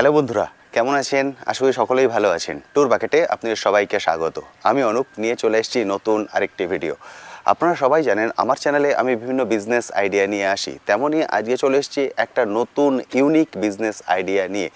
Hello বন্ধুরা, কেমন আছেন? আশা করি সকলেই ভালো আছেন। ট্যুর বাকেটে আপনাদের সবাইকে স্বাগত। আমি অনুপ নিয়ে চলে এসেছি নতুন আরেকটি ভিডিও। আপনারা সবাই জানেন আমার চ্যানেলে আমি বিভিন্ন বিজনেস আইডিয়া নিয়ে আসি, তেমনই আজকে চলে এসেছি একটা নতুন ইউনিক বিজনেস আইডিয়া নিয়ে,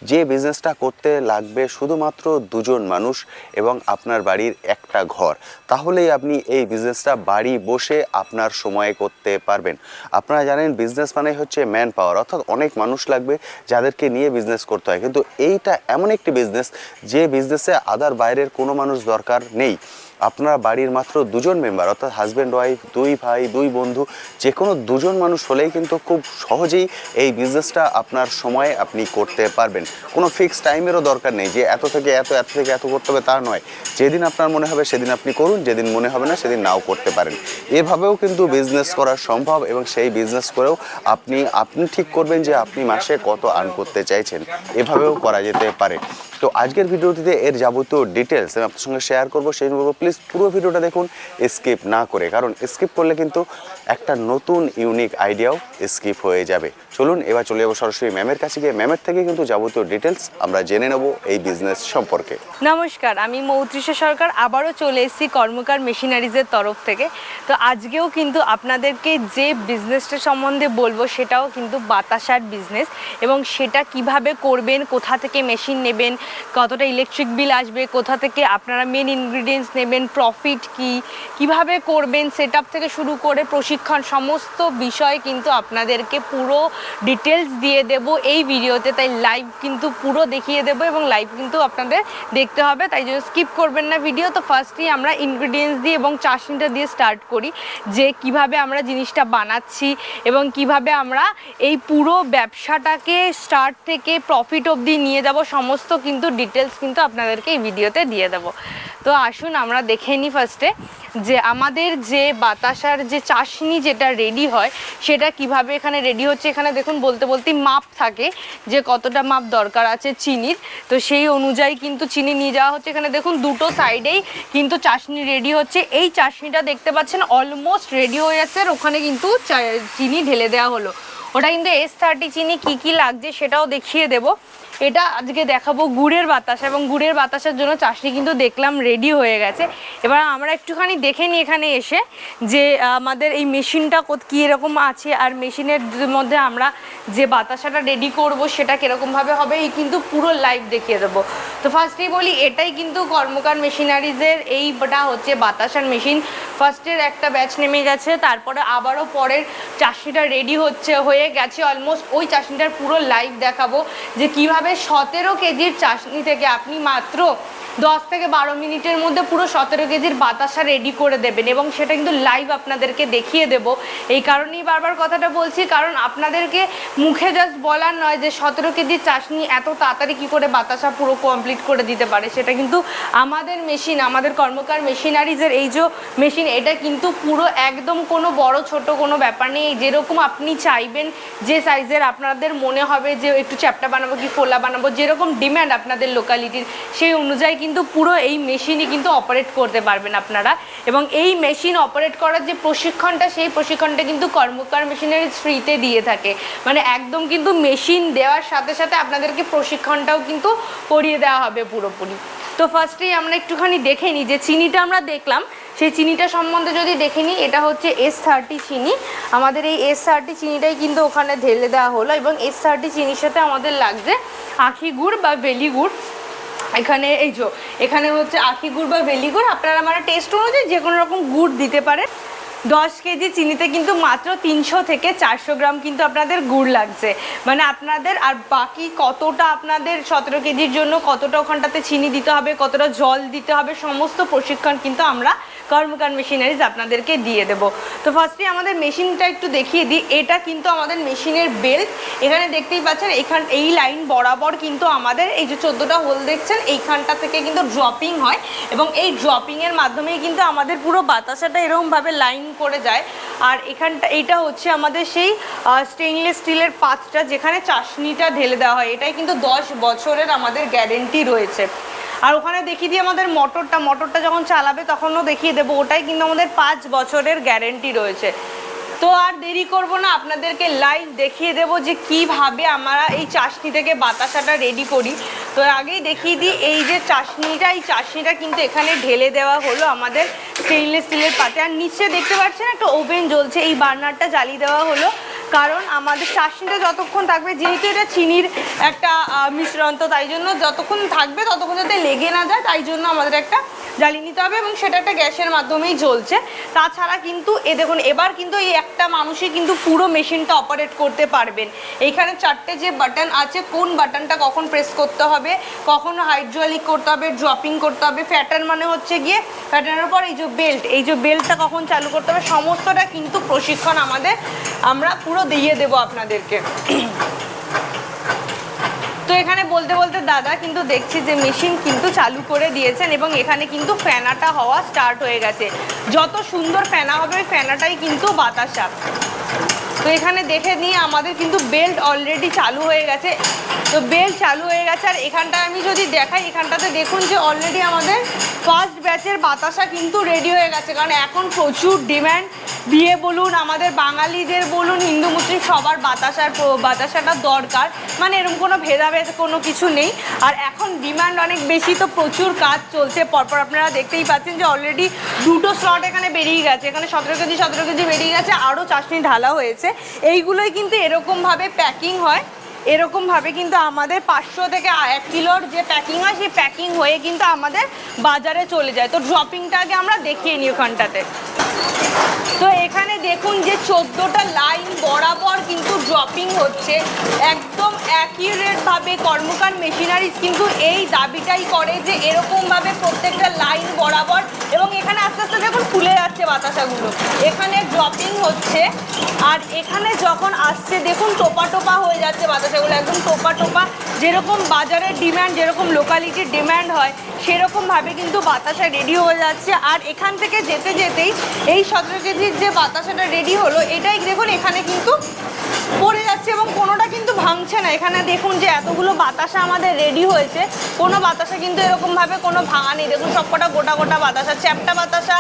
যে বিজনেসটা করতে লাগবে শুধুমাত্র দুজন মানুষ এবং আপনার বাড়ির একটা ঘর। তাহলেই আপনি এই বিজনেসটা বাড়ি বসে আপনার সময়ে করতে পারবেন। আপনারা জানেন বিজনেস মানে হচ্ছে ম্যান পাওয়ার, অর্থাৎ অনেক মানুষ লাগবে যাদেরকে নিয়ে বিজনেস করতে হয়, কিন্তু এইটা এমন একটি বিজনেস যে বিজনেসে আদার বাইরের কোনো মানুষ দরকার নেই। আপনার বাড়ির মাত্র দুজন মেম্বার, অর্থাৎ হাজব্যান্ড ওয়াইফ, দুই ভাই, দুই বন্ধু, যে কোনো দুজন মানুষ হলেই কিন্তু খুব সহজেই এই বিজনেসটা আপনার সময়ে আপনি করতে পারবেন। কোনো ফিক্স টাইমেরও দরকার নেই যে এত থেকে এত করতে হবে, তা নয়। যেদিন আপনার মনে হবে সেদিন আপনি করুন, যেদিন মনে হবে না সেদিন নাও করতে পারেন। এভাবেও কিন্তু বিজনেস করা সম্ভব এবং সেই বিজনেস করেও আপনি ঠিক করবেন যে আপনি মাসে কত আর্ন করতে চাইছেন। এভাবেও করা যেতে পারে। তো আজকের ভিডিওটিতে এর যাবতীয় ডিটেলস আমি আপনার সঙ্গে শেয়ার করবো। সেই বলবো প্লিজ পুরো ভিডিওটা দেখুন স্কিপ না করে, কারণ স্কিপ করলে কিন্তু একটা নতুন ইউনিক আইডিয়াও স্কিপ হয়ে যাবে। চলুন এবার চলে যাবো সরাসরি ম্যামের কাছে গিয়ে ম্যামের থেকে কিন্তু যাবতীয় ডিটেলস আমরা জেনে নেব এই বিজনেস সম্পর্কে। নমস্কার, আমি মৌত্রিষা সরকার আবারও চলে এসেছি কর্মকার মেশিনারিজের তরফ থেকে। তো আজকেও কিন্তু আপনাদেরকে যে বিজনেসটা সম্বন্ধে বলবো সেটাও কিন্তু বাতাসার বিজনেস, এবং সেটা কিভাবে করবেন, কোথা থেকে মেশিন নেবেন, কতটা ইলেকট্রিক বিল আসবে, কোথা থেকে আপনারা মেন ইনগ্রিডিয়েন্টস নেবেন, প্রফিট কিভাবে করবেন, সেটআপ থেকে শুরু করে প্রশিক্ষণ, সমস্ত বিষয় কিন্তু আপনাদেরকে পুরো ডিটেলস দিয়ে দেব এই ভিডিওতে। তাই লাইভ কিন্তু পুরো দেখিয়ে দেবো এবং লাইভ কিন্তু আপনাদের দেখতে হবে, তাই জন্য স্কিপ করবেন না ভিডিও। তো ফার্স্টই আমরা ইনগ্রিডিয়েন্টস দিয়ে এবং চাশনিটা দিয়ে স্টার্ট করি, যে কিভাবে আমরা জিনিসটা বানাচ্ছি এবং কিভাবে আমরা এই পুরো ব্যবসাটাকে স্টার্ট থেকে প্রফিট অবধি নিয়ে যাব, সমস্ত কিন্তু ডিটেলস কিন্তু আপনাদেরকে এই ভিডিওতে দিয়ে দেবো। তো আসুন আমরা দেখে নিই ফার্স্টে যে আমাদের যে বাতাসার যে চাশনি যেটা রেডি হয় সেটা কিভাবে এখানে রেডি হচ্ছে। এখানে দেখুন বলতেই মাপ থাকে যে কতটা মাপ দরকার আছে চিনির, তো সেই অনুযায়ী কিন্তু চিনি নিয়ে যাওয়া হচ্ছে। এখানে দেখুন দুটো সাইডেই কিন্তু চাশনি রেডি হচ্ছে। এই চাশনিটা দেখতে পাচ্ছেন অলমোস্ট রেডি হয়ে যাচ্ছে, আর ওখানে কিন্তু চিনি ঢেলে দেওয়া হলো। ওটা কিন্তু S30 চিনি কি লাগছে সেটাও দেখিয়ে দেবো। এটা আজকে দেখাবো গুড়ের বাতাসা, এবং গুড়ের বাতাসার জন্য চাশনি কিন্তু দেখলাম রেডি হয়ে গেছে। এবার আমরা একটুখানি দেখে নিই এখানে এসে যে আমাদের এই মেশিনটা কী এরকম আছে, আর মেশিনের মধ্যে আমরা যে বাতাসাটা রেডি করব সেটা কীরকমভাবে হবে, এই কিন্তু পুরো লাইভ দেখিয়ে দেবো। তো ফার্স্টেই বলি এটাই কিন্তু কর্মকার মেশিনারিজের এইটা হচ্ছে বাতাসার মেশিন। ফার্স্টের একটা ব্যাচ নেমে গেছে, তারপরে আবারও পরের চাশনিটা রেডি হয়ে গেছে অলমোস্ট। ওই চাশনিটার পুরো লাইভ দেখাবো যে কীভাবে 17 কেজির চাশনি থেকে আপনি মাত্র 10 থেকে 12 মিনিটের মধ্যে পুরো 17 কেজির বাতাসা রেডি করে দেবেন, এবং সেটা কিন্তু লাইভ আপনাদেরকে দেখিয়ে দেব। এই কারণেই বারবার কথাটা বলছি, কারণ আপনাদেরকে মুখে জাস্ট বলার নয় যে 17 কেজির চাশনি এত তাড়াতাড়ি কী করে বাতাসা পুরো কমপ্লিট করে দিতে পারে। সেটা কিন্তু আমাদের মেশিন, আমাদের কর্মকার মেশিনারিজের এই যে মেশিন, এটা কিন্তু পুরো একদম কোনো বড় ছোট কোনো ব্যাপার নেই। যেরকম আপনি চাইবেন, যে সাইজের আপনাদের মনে হবে যে একটু চ্যাপ্টা বানাবো কি ফোলা বানাবো, যেরকম ডিম্যান্ড আপনাদের লোকালিটির, সেই অনুযায়ী কিন্তু পুরো এই মেশিনই কিন্তু অপারেট করতে পারবেন আপনারা। এবং এই মেশিন অপারেট করার যে প্রশিক্ষণটা, সেই প্রশিক্ষণটা কিন্তু কর্মকার মেশিনারিজ ফ্রিতে দিয়ে থাকে। মানে একদম কিন্তু মেশিন দেওয়ার সাথে সাথে আপনাদেরকে প্রশিক্ষণটাও কিন্তু করিয়ে দেওয়া হবে পুরোপুরি। তো ফার্স্টেই আমরা একটুখানি দেখে নিই যে চিনিটা আমরা দেখলাম, সেই চিনিটা সম্বন্ধে যদি দেখে নিই, এটা হচ্ছে S30 চিনি। আমাদের এই S30 চিনিটাই কিন্তু ওখানে ঢেলে দেওয়া হলো, এবং S30 চিনির সাথে আমাদের লাগছে আখি গুড় বা বেলি গুড়। এখানে এখানে হচ্ছে আখি গুড় বা বেলি গুড়, আপনারা মানে টেস্ট অনুযায়ী যে কোনো রকম গুড় দিতে পারেন। 10 কেজি চিনিতে কিন্তু মাত্র 300 থেকে 400 গ্রাম কিন্তু আপনাদের গুড় লাগছে। মানে আপনাদের আর বাকি কতটা আপনাদের 17 কেজির জন্য কতটা ওখানটাতে চিনি দিতে হবে, কতটা জল দিতে হবে, সমস্ত প্রশিক্ষণ কিন্তু আমরা কর্মকার মেশিনারিজ আপনাদেরকে দিয়ে দেবো। তো ফার্স্টে আমাদের মেশিনটা একটু দেখিয়ে দিই। এটা কিন্তু আমাদের মেশিনের বেল্ট। এখানে দেখতেই পাচ্ছেন এই লাইন বরাবর কিন্তু আমাদের এই যে 14টা হোল দেখছেন, এইখানটা থেকে কিন্তু ড্রপিং হয়, এবং এই ড্রপিংয়ের মাধ্যমেই কিন্তু আমাদের পুরো বাতাসাটা এরকমভাবে লাইন করে যায়। আর এইটা হচ্ছে আমাদের সেই স্টেইনলেস স্টিলের পাত্রটা যেখানে চাশনিটা ঢেলে দেওয়া হয়। এটাই কিন্তু 10 বছরের আমাদের গ্যারেন্টি রয়েছে। আর ওখানে দেখিয়ে দিই আমাদের মোটরটা যখন চালাবে তখনও দেখিয়ে দেবো, ওটাই কিন্তু আমাদের 5 বছরের গ্যারেন্টি রয়েছে। তো আর দেরি করব না, আপনাদেরকে লাইভ দেখিয়ে দেব যে কিভাবে আমরা এই চাশনি থেকে বাতাসাটা রেডি করি। তো আগেই দেখিয়ে দিই, এই যে চাশনিটা, এই চাশনিটা কিন্তু এখানে ঢেলে দেওয়া হলো আমাদের স্টেইনলেস স্টিলের পাত্রে। আর নিচে দেখতে পাচ্ছেন একটা ওভেন জ্বলছে, এই বার্নারটা জ্বালিয়ে দেওয়া হলো কারণ আমাদের চাশনিটা যতক্ষণ থাকবে, যেহেতু এটা চিনির একটা মিশ্রণ, তো তাই জন্য যতক্ষণ থাকবে ততক্ষণ যাতে লেগে না যায়, তাই জন্য আমাদের একটা জ্বালিয়ে নিতে হবে এবং সেটা একটা গ্যাসের মাধ্যমেই জ্বলছে। তাছাড়া কিন্তু দেখুন, এবার কিন্তু এই একটা মানুষই কিন্তু পুরো মেশিনটা অপারেট করতে পারবেন। এইখানে 4টে যে বাটন আছে, কোন বাটনটা কখন প্রেস করতে হবে, কখন হাইড্রোলিক করতে হবে, ড্রপিং করতে হবে, প্যাটার্ন মানে হচ্ছে গিয়ে প্যাটার্নের পর এই যে বেল্টটা কখন চালু করতে হবে, সমস্তটা কিন্তু প্রশিক্ষণ আমরা পুরো দিয়ে দেবো আপনাদেরকে। তো এখানে বলতে বলতে দাদা কিন্তু দেখছি যে মেশিন কিন্তু চালু করে দিয়েছেন এবং এখানে কিন্তু ফ্যানাটা হওয়া স্টার্ট হয়ে গেছে। যত সুন্দর ফ্যানা হবে ওই ফ্যানাটাই কিন্তু বাতাসা। তো এখানে দেখে নিয়ে আমাদের কিন্তু বেল্ট অলরেডি চালু হয়ে গেছে। তো বেল্ট চালু হয়ে গেছে, আর এখানটায় আমি যদি দেখাই, এখানটাতে দেখুন যে অলরেডি আমাদের ফার্স্ট ব্যাচের বাতাসা কিন্তু রেডি হয়ে গেছে। কারণ এখন প্রচুর ডিম্যান্ড, বিয়ে বলুন, আমাদের বাঙালিদের বলুন, হিন্দু মুসলিম সবার বাতাসাটা দরকার, মানে এরকম কোনো ভেদাভেদ কোনো কিছু নেই। আর এখন ডিমান্ড অনেক বেশি, তো প্রচুর কাজ চলছে পরপর। আপনারা দেখতেই পাচ্ছেন যে অলরেডি 2টো স্লট এখানে বেরিয়ে গেছে, এখানে 17 কেজি বেরিয়ে গেছে, আরও চাশনি ঢালা হয়েছে। এইগুলোই কিন্তু এরকমভাবে প্যাকিং হয়, এরকমভাবে কিন্তু আমাদের 500 থেকে 1 কিলোর যে প্যাকিং হয়, সেই প্যাকিং হয়ে কিন্তু আমাদের বাজারে চলে যায়। তো ড্রপিংটা আগে আমরা দেখিয়ে নিই ওখানটাতে। তো এখানে দেখুন যে 14টা লাইন বরাবর কিন্তু ড্রপিং হচ্ছে একদম অ্যাকিউরেটভাবে। কর্মকার মেশিনারিজ কিন্তু এই দাবিটাই করে যে এরকমভাবে প্রত্যেকটা লাইন বরাবর, এবং এখানে আস্তে আস্তে দেখুন ফুলে যাচ্ছে বাতাসাগুলো, এখানে ড্রপিং হচ্ছে। আর এখানে যখন আসছে দেখুন টোপা টোপা হয়ে যাচ্ছে বাতাসাগুলো, একদম টোপা টোপা। যেরকম বাজারের ডিম্যান্ড, যেরকম লোকালিটির ডিম্যান্ড হয়, সেরকমভাবে কিন্তু বাতাসা রেডি হয়ে যাচ্ছে। আর এখান থেকে যেতে যেতেই এই 17 কেজির যে বাতাসাটা রেডি হলো, এটাই দেখুন এখানে কিন্তু পড়ে যাচ্ছে এবং কোনোটা কিন্তু ভাঙছে না। এখানে দেখুন যে এতগুলো বাতাসা আমাদের রেডি হয়েছে, কোনো বাতাসা কিন্তু এরকমভাবে কোনো ভাঙা নেই। দেখুন সবকটা গোটা গোটা বাতাসা, চ্যাপ্টা বাতাসা,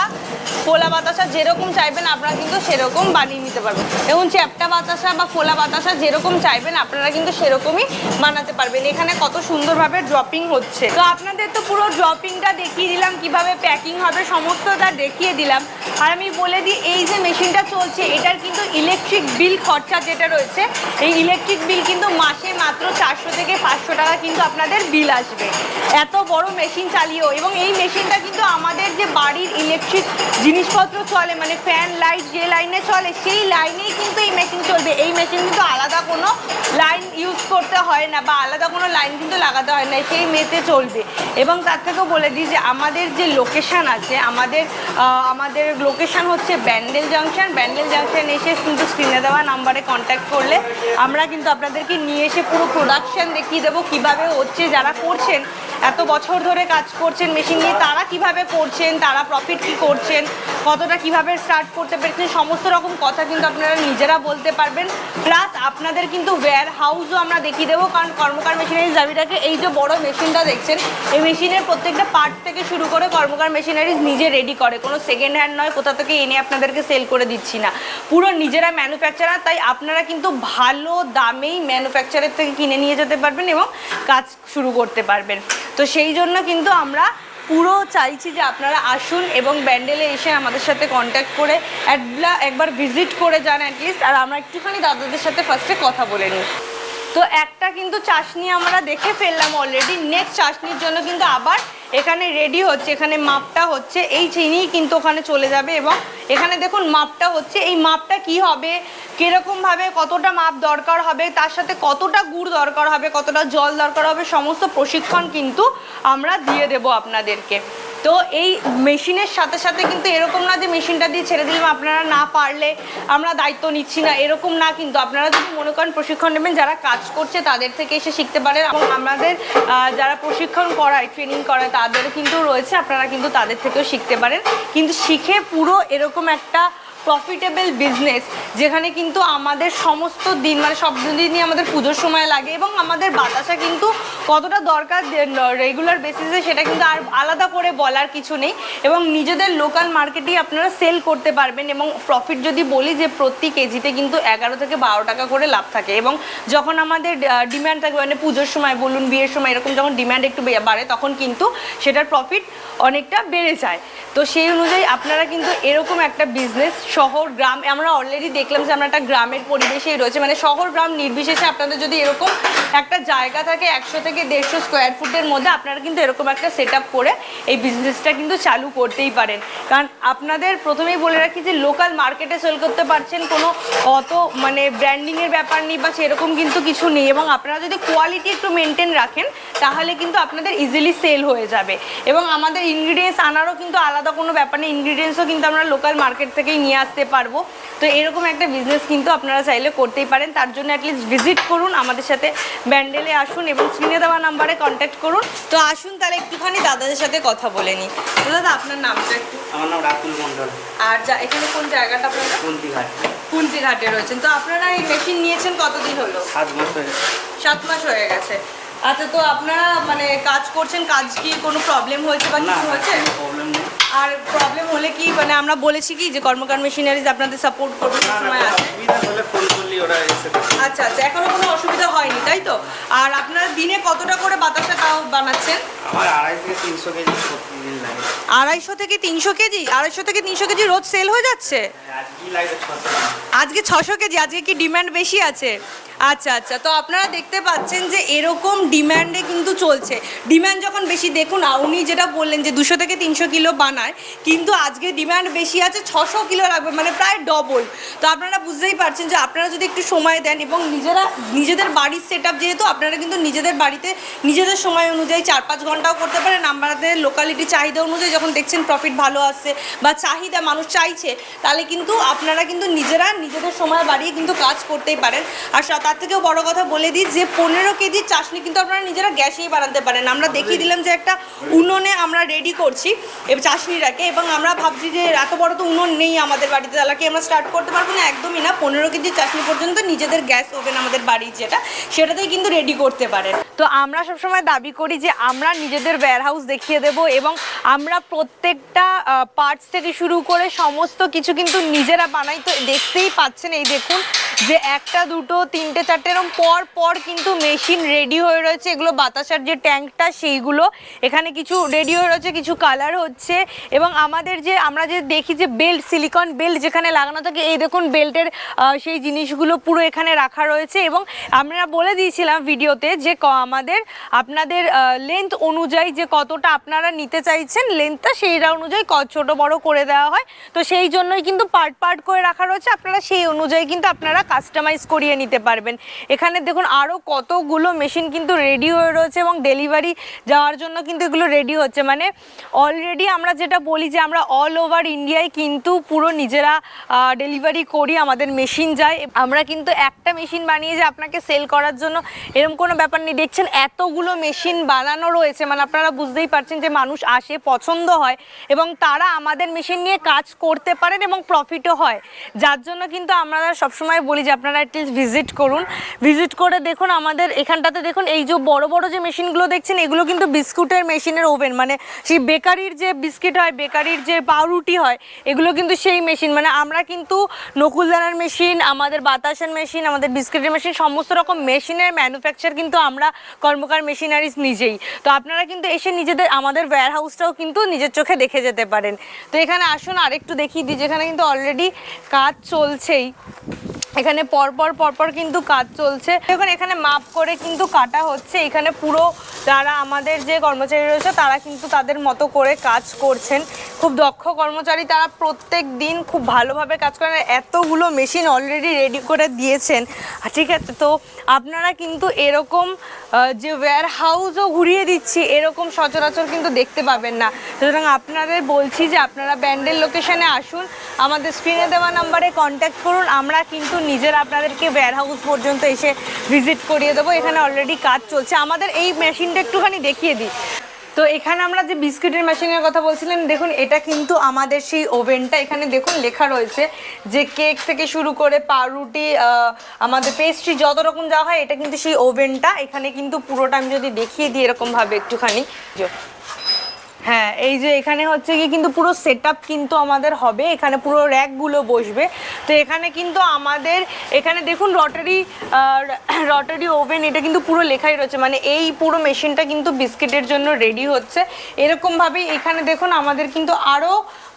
ফোলা বাতাসা যেরকম চাইবেন আপনারা কিন্তু সেরকম বানিয়ে নিতে পারবেন। এবং চ্যাপ্টা বাতাসা বা ফোলা বাতাসা যেরকম চাইবেন আপনারা কিন্তু সেরকমই বানাতে পারবেন। এখানে কত সুন্দরভাবে ড্রপিং হচ্ছে। তো আপনাদের তো পুরো ড্রপিংটা দেখিয়ে দিলাম, কিভাবে প্যাকিং হবে সমস্তটা দেখিয়ে দিলাম। আর আমি বলে দিই, এই যে মেশিনটা চলছে এটার কিন্তু ইলেকট্রিক বিল খরচা যেটা রয়েছে, এই ইলেকট্রিক বিল কিন্তু মাসে মাত্র 400 থেকে 500 টাকা কিন্তু আপনাদের বিল আসবে এত বড় মেশিন চালিয়েও। এবং এই মেশিনটা কিন্তু আমাদের যে বাড়ির ইলেকট্রিক জিনিসপত্র চলে, মানে ফ্যান লাইট যে লাইনে চলে সেই লাইনেই কিন্তু এই মেশিন চলবে। এই মেশিন কিন্তু আলাদা কোনো লাইন ইউজ করতে হয় না বা আলাদা কোনো লাইন কিন্তু লাগাতে হয় না, সেই মেতে চলবে। এবং তার থেকেও বলে দিই যে আমাদের যে লোকেশান আছে, আমাদের লোকেশান হচ্ছে ব্যান্ডেল জাংশন। ব্যান্ডেল জাংশন এসে কিন্তু স্ক্রিনে দেওয়া নাম্বারে কন্ট্যাক্ট করলে আমরা কিন্তু আপনাদেরকে নিয়ে এসে পুরো প্রোডাকশান দেখিয়ে দেবো, কীভাবে হচ্ছে। যারা করছেন, এত বছর ধরে কাজ করছেন মেশিন নিয়ে, তারা কিভাবে করছেন, তারা প্রফিট কী করছেন, কতটা কিভাবে স্টার্ট করতে পেরেছেন, সমস্ত রকম কথা কিন্তু আপনারা নিজেরা বলতে পারবেন। প্লাস আপনাদের কিন্তু ওয়্যার হাউসও আমরা দেখিয়ে দেবো, কারণ কর্মকার মেশিনারিজ দাবিটাকে, এই যে বড় মেশিনটা দেখছেন, এই মেশিনের প্রত্যেকটা পার্ট থেকে শুরু করে কর্মকার মেশিনারিজ নিজে রেডি করে, কোনো সেকেন্ড হ্যান্ড নয়, কোথা থেকে এনে আপনাদেরকে সেল করে দিচ্ছি না, পুরো নিজেরা ম্যানুফ্যাকচারার। তাই আপনারা কিন্তু ভালো দামেই ম্যানুফ্যাকচারের থেকে কিনে নিয়ে যেতে পারবেন এবং কাজ শুরু করতে পারবেন। তো সেই জন্য কিন্তু আমরা পুরো চাইছি যে আপনারা আসুন এবং ব্যান্ডেলে এসে আমাদের সাথে কন্ট্যাক্ট করে একবার ভিজিট করে যান অ্যাটলিস্ট। আর আমরা একটুখানি দাদাদের সাথে ফার্স্টে কথা বলে নিই। তো একটা কিন্তু চাশনি আমরা দেখে ফেললাম অলরেডি, নেক্সট চাশনির জন্য কিন্তু আবার এখানে রেডি হচ্ছে, এখানে মাপটা হচ্ছে, এই চিনি কিন্তু ওখানে চলে যাবে এবং এখানে দেখুন মাপটা হচ্ছে। এই মাপটা কি হবে, কীরকমভাবে কতটা মাপ দরকার হবে, তার সাথে কতটা গুড় দরকার হবে, কতটা জল দরকার হবে, সমস্ত প্রশিক্ষণ কিন্তু আমরা দিয়ে দেব আপনাদেরকে। তো এই মেশিনের সাথে সাথে কিন্তু এরকম না যে মেশিনটা দিয়ে ছেড়ে দিলাম, আপনারা না পারলে আমরা দায়িত্ব নিচ্ছি না, এরকম না। কিন্তু আপনারা যদি মনে করেন প্রশিক্ষণ নেবেন, যারা কাজ করছে তাদের থেকে এসে শিখতে পারেন, এবং আমাদের যারা প্রশিক্ষণ করায়, ট্রেনিং করায়, তাদের কিন্তু রয়েছে, আপনারা কিন্তু তাদের থেকেও শিখতে পারেন। কিন্তু শিখে পুরো এরকম একটা প্রফিটেবল বিজনেস, যেখানে কিন্তু আমাদের সমস্ত দিন মানে সব দিনই আমাদের পুজোর সময় লাগে এবং আমাদের বাতাসা কিন্তু কতটা দরকার রেগুলার বেসিসে সেটা কিন্তু আর আলাদা করে বলার কিছু নেই। এবং নিজেদের লোকাল মার্কেটেই আপনারা সেল করতে পারবেন এবং প্রফিট যদি বলি যে প্রতি কেজিতে কিন্তু 11 থেকে 12 টাকা করে লাভ থাকে। এবং যখন আমাদের ডিম্যান্ড থাকে মানে পুজোর সময় বলুন, বিয়ের সময়, এরকম যখন ডিম্যান্ড একটু বাড়ে তখন কিন্তু সেটার প্রফিট অনেকটা বেড়ে যায়। তো সেই অনুযায়ী আপনারা কিন্তু এরকম একটা বিজনেস শহর গ্রাম, আমরা অলরেডি দেখলাম যে আমরা একটা গ্রামের পরিবেশেই রয়েছে, মানে শহর গ্রাম নির্বিশেষে আপনাদের যদি এরকম একটা জায়গা থাকে 100 থেকে 150 স্কোয়ার ফুটের মধ্যে, আপনারা কিন্তু এরকম একটা সেট আপ করে এই বিজনেসটা কিন্তু চালু করতেই পারেন। কারণ আপনাদের প্রথমেই বলে রাখি যে লোকাল মার্কেটে সেল করতে পারছেন, কোনো অত মানে ব্র্যান্ডিংয়ের ব্যাপার নেই বা সেরকম কিন্তু কিছু নেই। এবং আপনারা যদি কোয়ালিটি একটু মেনটেন রাখেন তাহলে কিন্তু আপনাদের ইজিলি সেল হয়ে যাবে। এবং আমাদের ইনগ্রিডিয়েন্টস আনারও কিন্তু আলাদা কোনো ব্যাপার নেই, ইনগ্রিডিয়েন্টসও কিন্তু আমরা লোকাল মার্কেট থেকেই নিয়ে আসতে পারবো। তো এরকম একটা বিজনেস কিন্তু আপনারা চাইলে করতেই পারেন। তার জন্য অ্যাটলিস্ট ভিজিট করুন, আমাদের সাথে ব্যান্ডেলে আসুন এবং স্ক্রিনে দেওয়া নাম্বারে কন্ট্যাক্ট করুন। তো আসুন তাহলে একটুখানি দাদাদের সাথে কথা বলে নিই। দাদা আপনার নামটা একটু? আমার নাম রাতুল মন্ডল। আর এখানে কোন জায়গাটা আপনারা? কুন্তিঘাট। কুন্তিঘাটে রয়েছেন। তো আপনারা এই মেশিন নিয়েছেন কতদিন হলো? 7 মাস হয়ে গেছে। 7 মাস হয়ে গেছে। আচ্ছা, তো আপনারা মানে কাজ করছেন, কাজ কি কোনো প্রবলেম হয়েছে বা কিছু হয়েছে? প্রবলেম নেই। আর প্রবলেম হলে কি মানে আমরা বলেছি কি যে কর্মকার মেশিনারিজ আপনাদের সাপোর্ট করবে সময় আছে? অসুবিধা হলে ফোন করলি ওরা এসে দেখে। আচ্ছা আচ্ছা, এখনো কোনো অসুবিধা হয়নি তাই তো? আর আপনারা দিনে কতটা করে বাতাসা তাও বানাচ্ছেন? আমার 250 থেকে 300 কেজি প্রতিদিন লাগে। 250 থেকে 300 কেজি? 250 থেকে 300 কেজি রোজ সেল হয়ে যাচ্ছে? আজকে লাগে 600। আজকে 600 কেজি? আজকে কি ডিমান্ড বেশি আছে? আচ্ছা আচ্ছা, তো আপনারা দেখতে পাচ্ছেন যে এরকম ডিম্যান্ডে কিন্তু চলছে। ডিম্যান্ড যখন বেশি, দেখুন উনি যেটা বললেন যে 200 থেকে 300 কিলো বানায়, কিন্তু আজকে ডিম্যান্ড বেশি আছে, 600 কিলো লাগবে, মানে প্রায় ডবল। তো আপনারা বুঝতেই পারছেন যে আপনারা যদি একটু সময় দেন এবং নিজেদের বাড়ির সেট আপ, যেহেতু আপনারা কিন্তু নিজেদের বাড়িতে নিজেদের সময় অনুযায়ী 4-5 ঘন্টাও করতে পারেন। আমাদের লোকালিটি চাহিদা অনুযায়ী যখন দেখছেন প্রফিট ভালো আসছে বা চাহিদা মানুষ চাইছে, তাহলে কিন্তু আপনারা কিন্তু নিজেদের সময় বাড়িয়ে কিন্তু কাজ করতেই পারেন। আর তার থেকেও বড় কথা বলে দিই যে 15 কেজির চাশনি কিন্তু আপনারা নিজেরা গ্যাসেই বানাতে পারেন। আমরা দেখিয়ে দিলাম যে একটা উনুনে আমরা রেডি করছি এবার চাশনিটাকে, এবং আমরা ভাবছি যে এত বড় তো উনুন নেই আমাদের বাড়িতে, তাহলে কি আমরা স্টার্ট করতে পারবো না? একদমই না। 15 কেজির চাশনি পর্যন্ত নিজেদের গ্যাস ওভেন আমাদের বাড়ির যেটা, সেটাতেই কিন্তু রেডি করতে পারেন। তো আমরা সবসময় দাবি করি যে আমরা নিজেদের ওয়্যারহাউস দেখিয়ে দেব এবং আমরা প্রত্যেকটা পার্টস থেকে শুরু করে সমস্ত কিছু কিন্তু নিজেরা বানাই। তো দেখতেই পাচ্ছেন, এই দেখুন যে 1, 2, 3, 4 এরকম পর কিন্তু মেশিন রেডি হয়ে রয়েছে। এগুলো বাতাসার যে ট্যাঙ্কটা সেইগুলো এখানে কিছু রেডি হয়ে রয়েছে, কিছু কালার হচ্ছে। এবং আমাদের যে আমরা যে দেখি যে বেল্ট, সিলিকন বেল্ট যেখানে লাগানো থাকে, এই দেখুন বেল্টের সেই জিনিসগুলো পুরো এখানে রাখা রয়েছে। এবং আমরা বলে দিয়েছিলাম ভিডিওতে যে আপনাদের লেন্থ অনুযায়ী যে কতটা আপনারা নিতে চাইছেন, লেন্থটা সেইটা অনুযায়ী ছোট বড় করে দেওয়া হয়। তো সেই জন্যই কিন্তু পার্ট করে রাখা রয়েছে, আপনারা সেই অনুযায়ী কিন্তু আপনারা কাস্টমাইজ করিয়ে নিতে পারবেন। এখানে দেখুন আরও কতগুলো মেশিন কিন্তু রেডি হয়ে রয়েছে এবং ডেলিভারি যাওয়ার জন্য কিন্তু এগুলো রেডি হচ্ছে। মানে অলরেডি আমরা যেটা বলি যে আমরা অল ওভার ইন্ডিয়ায় কিন্তু পুরো নিজেরা ডেলিভারি করি, আমাদের মেশিন যায়। আমরা কিন্তু একটা মেশিন বানিয়ে যে আপনাকে সেল করার জন্য এরকম কোনো ব্যাপার নেই। দেখছেন এতগুলো মেশিন বানানো রয়েছে, মানে আপনারা বুঝতেই পারছেন যে মানুষ আসে, পছন্দ হয় এবং তারা আমাদের মেশিন নিয়ে কাজ করতে পারেন এবং প্রফিটও হয়। যার জন্য কিন্তু আমরা সবসময় বলি যে আপনারা অ্যাটলিস্ট ভিজিট করুন, ভিজিট করে দেখুন আমাদের এখানটাতে। দেখুন এই যে বড় যে মেশিনগুলো দেখছেন, এগুলো কিন্তু বিস্কুটের মেশিনের ওভেন, মানে সেই বেকারির যে বিস্কিট হয়, বেকারির যে পাউরুটি হয়, এগুলো কিন্তু সেই মেশিন। মানে আমরা কিন্তু নকুলদানার মেশিন, আমাদের বাতাসার মেশিন, আমাদের বিস্কিটের মেশিন, সমস্ত রকম মেশিনের ম্যানুফ্যাকচার কিন্তু আমরা কর্মকার মেশিনারিজ নিজেই। তো আপনারা কিন্তু এসে আমাদের ওয়্যারহাউসটাও কিন্তু নিজের চোখে দেখে যেতে পারেন। তো এখানে আসুন আরেকটু দেখিয়ে দিই, যেখানে কিন্তু অলরেডি কাজ চলছেই। এখানে পরপর কিন্তু কাজ চলছে। এখন এখানে মাপ করে কিন্তু কাটা হচ্ছে। এখানে পুরো যারা আমাদের যে কর্মচারী রয়েছে তারা কিন্তু তাদের মতো করে কাজ করছেন। খুব দক্ষ কর্মচারী, তারা প্রত্যেক দিন খুব ভালোভাবে কাজ করেন। এতগুলো মেশিন অলরেডি রেডি করে দিয়েছেন, ঠিক আছে? তো আপনারা কিন্তু এরকম যে ওয়্যারহাউসও ঘুরিয়ে দিচ্ছি, এরকম সচরাচর কিন্তু দেখতে পাবেন না। সুতরাং আপনাদের বলছি যে আপনারা ব্যান্ডেল লোকেশনে আসুন, আমাদের স্ক্রিনে দেওয়া নাম্বারে কন্ট্যাক্ট করুন। আমরা কিন্তু নিজেরা আপনাদেরকে ওয়্যারহাউস পর্যন্ত এসে ভিজিট করিয়ে দেবো। এখানে অলরেডি কাজ চলছে। আমাদের এই মেশিনটা একটুখানি দেখিয়ে দিই। তো তো এখানে আমরা যে বিস্কিটের মেশিনের কথা বলছিলেন, দেখুন এটা কিন্তু আমাদের সেই ওভেনটা। এখানে দেখুন লেখা রয়েছে যে কেক থেকে শুরু করে পাউরুটি, আমাদের পেস্ট্রি যত রকম যা হয়, এটা কিন্তু সেই ওভেনটা। এখানে কিন্তু পুরোটা আমি যদি দেখিয়ে দিই এরকমভাবে একটুখানি, হ্যাঁ এই যে এখানে হচ্ছে কি কিন্তু পুরো সেটআপ কিন্তু আমাদের হবে, এখানে পুরো র্যাকগুলো বসবে। তো এখানে কিন্তু আমাদের এখানে দেখুন রটারি ওভেন, এটা কিন্তু পুরো লেখাই রয়েছে, মানে এই পুরো মেশিনটা কিন্তু বিস্কিটের জন্য রেডি হচ্ছে। এরকমভাবেই এখানে দেখুন আমাদের কিন্তু আরও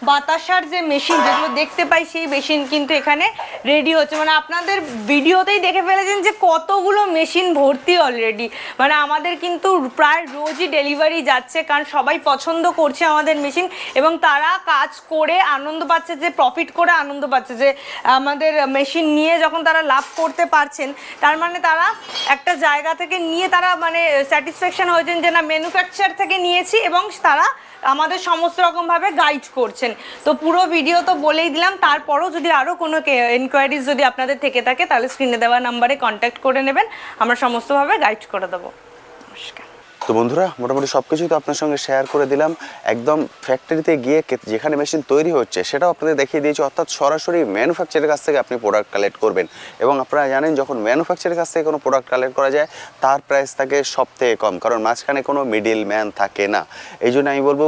বাতাসার যে মেশিন যেগুলো দেখতে পাই, সেই মেশিন কিন্তু এখানে রেডি হচ্ছে। মানে আপনাদের ভিডিওতেই দেখে ফেলেছেন যে কতগুলো মেশিন ভর্তি অলরেডি। মানে আমাদের কিন্তু প্রায় রোজই ডেলিভারি যাচ্ছে, কারণ সবাই পছন্দ করছে আমাদের মেশিন, এবং তারা কাজ করে আনন্দ পাচ্ছে, যে প্রফিট করে আনন্দ পাচ্ছে, যে আমাদের মেশিন নিয়ে যখন তারা লাভ করতে পারছেন, তার মানে তারা একটা জায়গা থেকে নিয়ে তারা মানে স্যাটিসফ্যাকশন হয়েছেন যে না ম্যানুফ্যাকচার থেকে নিয়েছি, এবং তারা আমাদের সমস্ত রকমভাবে গাইড করছেন। তো পুরো ভিডিও তো বলেই দিলাম, তারপরও যদি আরও কোনো এনকোয়ারিজ যদি আপনাদের থেকে থাকে, তাহলে স্ক্রিনে দেওয়া নাম্বারে কন্ট্যাক্ট করে নেবেন, আমরা সমস্তভাবে গাইড করে দেবো। নমস্কার। তো বন্ধুরা, মোটামুটি সব কিছুই তো আপনার সঙ্গে শেয়ার করে দিলাম। একদম ফ্যাক্টরিতে গিয়ে যেখানে মেশিন তৈরি হচ্ছে সেটাও আপনাদের দেখিয়ে দিয়েছি, অর্থাৎ সরাসরি ম্যানুফ্যাকচারের কাছ থেকে আপনি প্রোডাক্ট কালেক্ট করবেন। এবং আপনারা জানেন যখন ম্যানুফ্যাকচারের কাছ থেকে কোনো প্রোডাক্ট কালেক্ট করা যায়, তার প্রাইস থাকে সব থেকে কম, কারণ মাঝখানে কোনো মিডিল ম্যান থাকে না। এই জন্য আমি বলবো,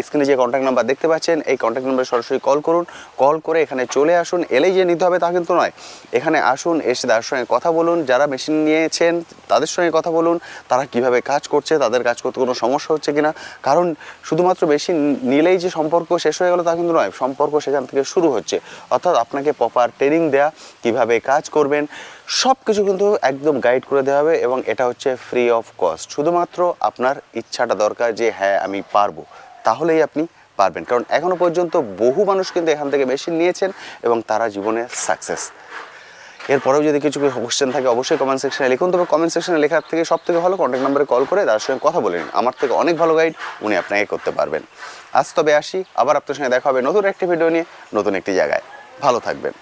স্ক্রিনে যে কন্ট্যাক্ট নাম্বার দেখতে পাচ্ছেন, এই কন্ট্যাক্ট নাম্বারে সরাসরি কল করুন। কল করে এখানে চলে আসুন। এলেই যে নিতে হবে তা কিন্তু নয়, এখানে আসুন, এসে তার সঙ্গে কথা বলুন, যারা মেশিন নিয়েছেন তাদের সঙ্গে কথা বলুন, তারা কিভাবে কাজ করছে, তাদের কাজ করতে কোনো সমস্যা হচ্ছে কিনা। কারণ শুধুমাত্র মেশিন নিলেই যে সম্পর্ক শেষ হয়ে গেল তা কিন্তু নয়, সম্পর্ক সেখান থেকে শুরু হচ্ছে। অর্থাৎ আপনাকে প্রপার ট্রেনিং দেয়া, কিভাবে কাজ করবেন, সব কিছু কিন্তু একদম গাইড করে দেওয়া হবে। এবং এটা হচ্ছে ফ্রি অফ কস্ট। শুধুমাত্র আপনার ইচ্ছাটা দরকার যে হ্যাঁ আমি পারবো, তাহলেই আপনি পারবেন। কারণ এখনো পর্যন্ত বহু মানুষ কিন্তু এখান থেকে মেশিন নিয়েছেন এবং তারা জীবনে সাকসেস। এরপরেও যদি কিছু কোশ্চেন থাকে অবশ্যই কমেন্ট সেকশনে লিখুন। তবে কমেন্ট সেকশনে লেখার থেকে সব থেকে ভালো কন্ট্যাক্ট নাম্বারে কল করে তার সঙ্গে কথা বলে নিন। আমার থেকে অনেক ভালো গাইড উনি আপনাকে করতে পারবেন। আজ তবে আসি, আবার আপনার সঙ্গে দেখা হবে নতুন একটি ভিডিও নিয়ে, নতুন একটি জায়গায়। ভালো থাকবেন।